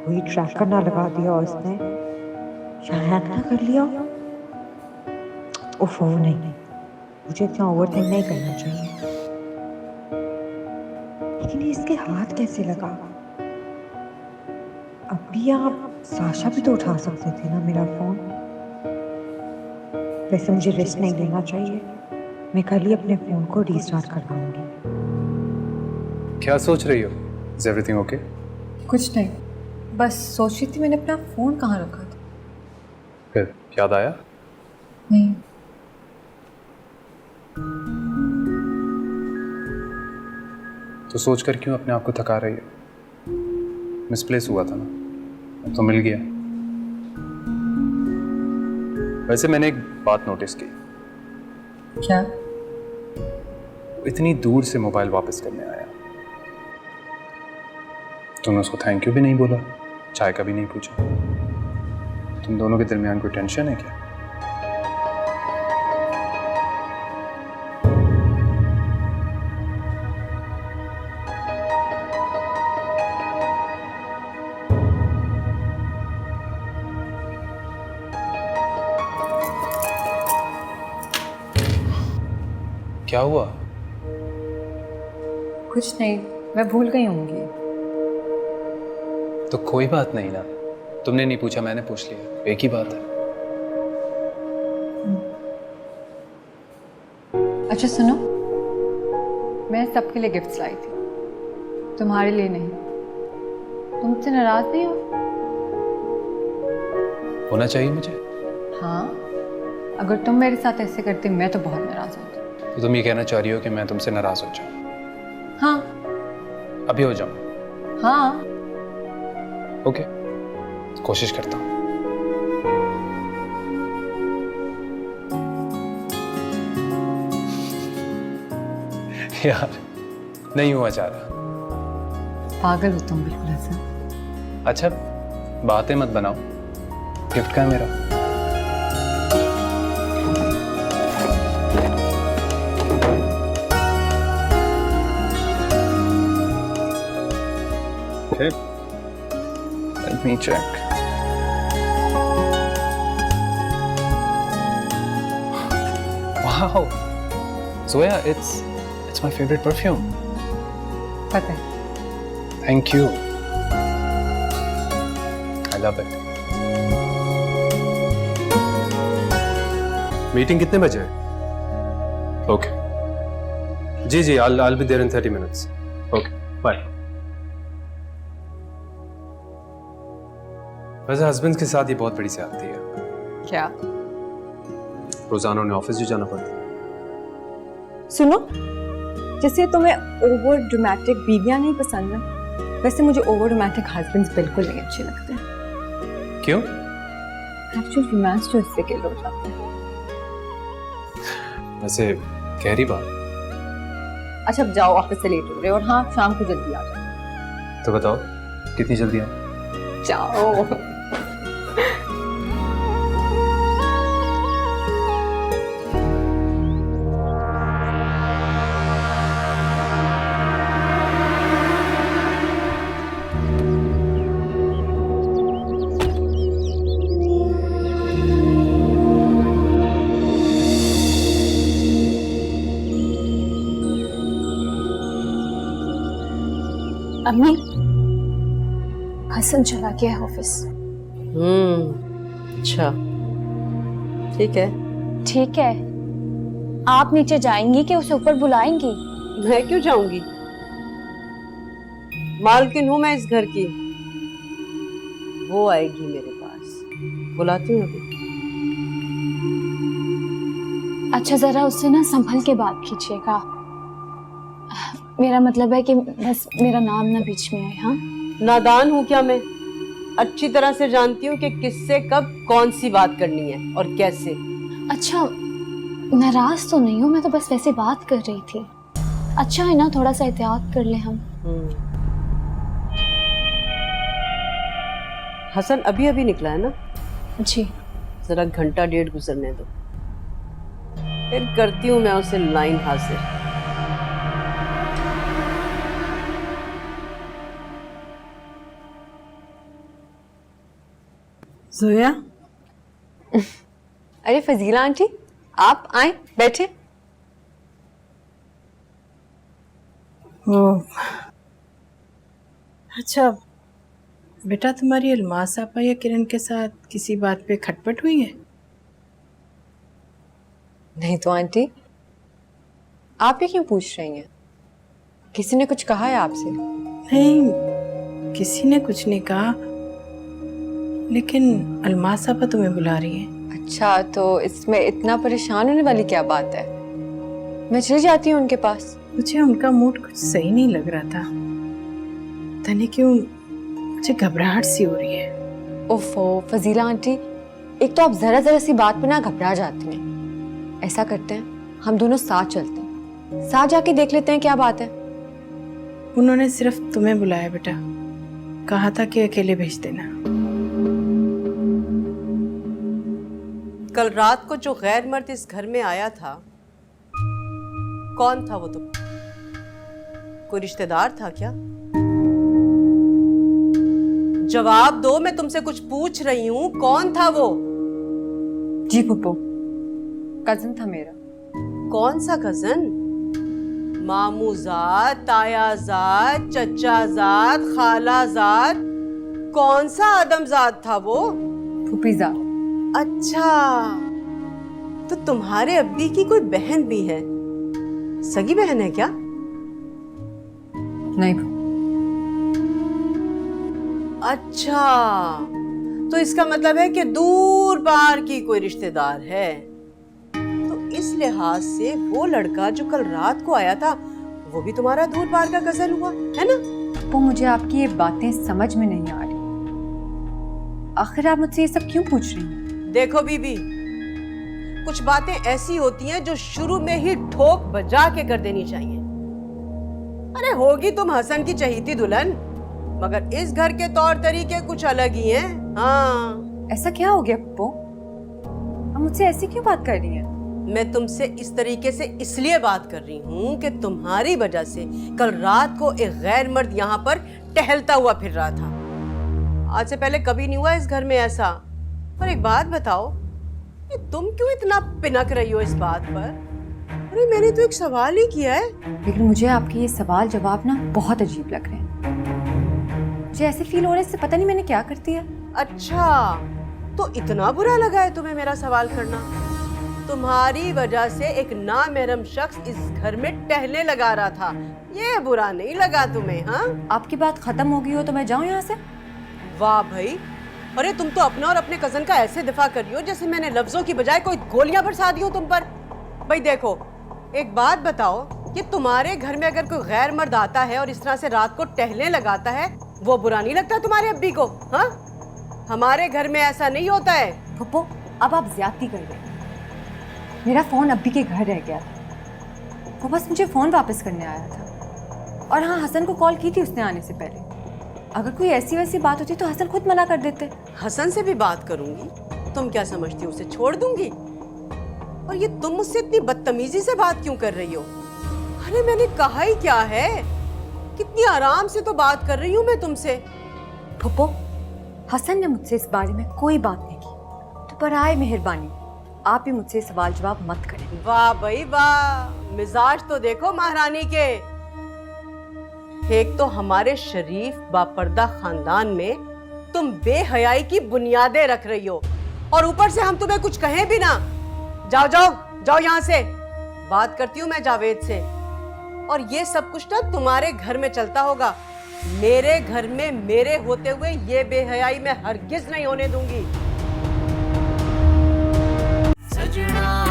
कोई ट्रैकर ना लगा दिया उसने, या हैक ना कर लिया। उफ नहीं, मुझे इतना ओवरथिंक नहीं करना चाहिए। लेकिन ये इसके हाथ कैसे लगा? अभी आप साशा भी तो उठा सकते थे ना मेरा फोन। वैसे मुझे रिस्क नहीं लेना चाहिए, मैं कल ही अपने फोन को रीस्टार्ट करवाऊंगी। क्या सोच रही हो? Is everything okay? कुछ नहीं, बस सोच रही थी मैंने अपना फोन कहाँ रखा था। फिर याद आया? नहीं। तो सोच कर क्यों अपने आप को थका रही है? मिसप्लेस हुआ था ना, तो मिल गया। वैसे मैंने एक बात नोटिस की। क्या? इतनी दूर से मोबाइल वापस करने आया, तुमने उसको थैंक यू भी नहीं बोला, चाय का भी नहीं पूछा। तुम दोनों के दरमियान कोई टेंशन है क्या? क्या हुआ? कुछ नहीं, मैं भूल गई होंगी। तो कोई बात नहीं ना, तुमने नहीं पूछा मैंने पूछ लिया, एक ही बात है। अच्छा सुनो, मैं सबके लिए गिफ्ट्स लाई थी, तुम्हारे लिए नहीं। तुम मुझसे नाराज नहीं हो? होना चाहिए मुझे। हाँ, अगर तुम मेरे साथ ऐसे करते मैं तो बहुत नाराज होती। तो तुम ये कहना चाह रही हो कि मैं तुमसे नाराज हो जाऊं? हाँ। अभी हो जाऊं? हाँ। ओके, कोशिश करता हूं। यार नहीं हुआ जा रहा। पागल हो तुम बिल्कुल हसन। अच्छा बातें मत बनाओ, गिफ्ट का है मेरा। Okay, let me check. Wow, Zoya, it's my favorite perfume. पता है। Thank you. I love it. Meeting कितने बजे है? Okay. जी I'll be there in 30 minutes. Okay, bye. वैसे हस्बैंड के साथ ये बहुत बड़ी ज्यादती है। क्या? रोजाना उन्हें ऑफिस भी जाना पड़ता है। सुनो, जैसे तुम्हें ओवर ड्रामेटिक बीवियां नहीं पसंद ना, वैसे मुझे ओवर रोमांटिक हस्बैंड्स बिल्कुल नहीं अच्छे लगते। क्यों? एक्चुअल रोमांस जो इससे किल हो जाता है। वैसे गहरी बात। अच्छा अब जाओ, ऑफिस से लेट हो रहे हो, और हाँ शाम को जल्दी आ जाओ। तो बताओ कितनी जल्दी आऊं? जाओ। अम्मी, हसन चला गया है ऑफिस। अच्छा ठीक है। ठीक है, आप नीचे जाएंगी कि उसे ऊपर बुलाएंगी? मैं क्यों जाऊंगी, मालकिन हूं मैं इस घर की, वो आएगी मेरे पास, बुलाती हूँ अभी। अच्छा जरा उससे ना संभल के बात कीजिएगा, मेरा मतलब है कि बस मेरा नाम ना बीच में आए। हाँ, नादान हूं क्या मैं? अच्छी तरह से जानती हूँ कि किससे कब कौन सी बात करनी है और कैसे। अच्छा नाराज तो नहीं हूँ, मैं तो बस वैसे बात कर रही थी। अच्छा है ना, थोड़ा सा एहतियात कर ले हम। हसन अभी अभी निकला है ना? जी। जरा घंटा डेढ़ गुजरने दो, फिर करती हूँ मैं उसे लाइन हाजिर। जोया, अरे फजीला आंटी, आप आए, बैठे। वो अच्छा बेटा, तुम्हारी अलमास आपा या किरण के साथ किसी बात पे खटपट हुई है? नहीं तो आंटी, आप ये क्यों पूछ रही हैं? किसी ने कुछ कहा है आपसे? नहीं, किसी ने कुछ नहीं कहा, लेकिन अलमास आपा तुम्हें बुला रही है। अच्छा, तो इसमें इतना परेशान होने वाली क्या बात है? मैं चली जाती हूँ उनके पास। मुझे उनका मूड कुछ सही नहीं लग रहा था, पता नहीं क्यों मुझे घबराहट सी हो रही है। ओफो फजीला आंटी, एक तो आप जरा जरा सी बात पे ना घबरा जाती हैं। ऐसा करते हैं, हम दोनों साथ चलते हैं, साथ जाके देख लेते हैं क्या बात है। उन्होंने सिर्फ तुम्हें बुलाया बेटा, कहा था कि अकेले भेज देना। कल रात को जो गैर मर्द इस घर में आया था, कौन था वो? तुम कोई रिश्तेदार था क्या? जवाब दो, मैं तुमसे कुछ पूछ रही हूँ, कौन था वो? जी पुप्पो, कजन था मेरा। कौन सा कजन? मामूजाद, तायाजाद, चचाजाद, खालाजाद? कौन सा आदमजाद था वो? फूफीजाद। अच्छा, तो तुम्हारे अब्बी की कोई बहन भी है? सगी बहन है क्या? नहीं। अच्छा, तो इसका मतलब है कि दूर पार की कोई रिश्तेदार है। तो इस लिहाज से वो लड़का जो कल रात को आया था, वो भी तुम्हारा दूर पार का कजन हुआ, है ना? वो मुझे आपकी ये बातें समझ में नहीं आ रही। आखिर आप मुझसे ये सब क्यों पूछ रही हैं? देखो बीबी, कुछ बातें ऐसी होती हैं जो शुरू में ही ठोक बजा के कर देनी चाहिए। अरे होगी तुम हसन की चहीती दुल्हन, मगर इस घर के तौर तरीके कुछ अलग ही हैं। हाँ। ऐसा क्या हो गया पप्पो? आप मुझसे ऐसी क्यों बात कर रही हैं? मैं तुमसे इस तरीके से इसलिए बात कर रही हूँ कि तुम्हारी वजह से कल रात को एक गैर मर्द यहाँ पर टहलता हुआ फिर रहा था। आज से पहले कभी नहीं हुआ इस घर में ऐसा। पर एक बात बताओ, ये तुम क्यों इतना पिनक रही हो इस बात पर? अरे मैंने तो एक सवाल ही किया है। लेकिन मुझे आपके ये सवाल जवाब ना बहुत अजीब लग रहे हैं। मुझे ऐसे फील हो रहा है इससे पता नहीं मैंने क्या कर दिया। अच्छा, तो इतना बुरा लगा है तुम्हें मेरा सवाल करना? तुम्हारी वजह से एक नामहरम शख्स इस घर में टहलने लगा रहा था, ये बुरा नहीं लगा तुम्हें? हाँ, आपकी बात खत्म हो गई हो तो मैं जाऊं यहाँ से? वाह भाई, अरे तुम तो अपना और अपने कजन का ऐसे दिफा कर रही हो जैसे मैंने लफ्जों की बजाय कोई गोलियां बरसा दी हो तुम पर। भाई देखो, एक बात बताओ कि तुम्हारे घर में अगर कोई गैर मर्द आता है और इस तरह से रात को टहलने लगाता है, वो बुरा नहीं लगता तुम्हारे अब्बी को? हाँ, हमारे घर में ऐसा नहीं होता है। पप्पो, अब आप ज्यादती कर रहे हैं। मेरा फोन अब्बी के घर रह गया था, वो बस मुझे फोन वापस करने आया था। और हाँ, हसन को कॉल की थी उसने आने से पहले। अगर कोई ऐसी वैसी बात होती तो हसन खुद मना कर देते। हसन से भी बात करूंगी? तुम क्या समझती हो उसे छोड़ दूंगी? और ये तुम मुझसे इतनी बदतमीजी से बात क्यों कर रही हो? अरे मैंने कहा ही क्या है, कितनी आराम से तो बात कर रही हूँ मैं तुमसे। पप्पो, हसन ने मुझसे इस बारे में कोई बात नहीं की, तो बराए मेहरबानी आप भी मुझसे सवाल जवाब मत करें। वाह भाई वाह, मिजाज तो देखो महारानी के। एक तो हमारे शरीफ बापर्दा खानदान में तुम बेहयाई की बुनियादें रख रही हो, और ऊपर से हम तुम्हें कुछ कहें भी ना। जाओ जाओ जाओ यहाँ से, बात करती हूँ मैं जावेद से। और ये सब कुछ ना तुम्हारे घर में चलता होगा, मेरे घर में मेरे होते हुए ये बेहयाई मैं हरगिज नहीं होने दूंगी। सजना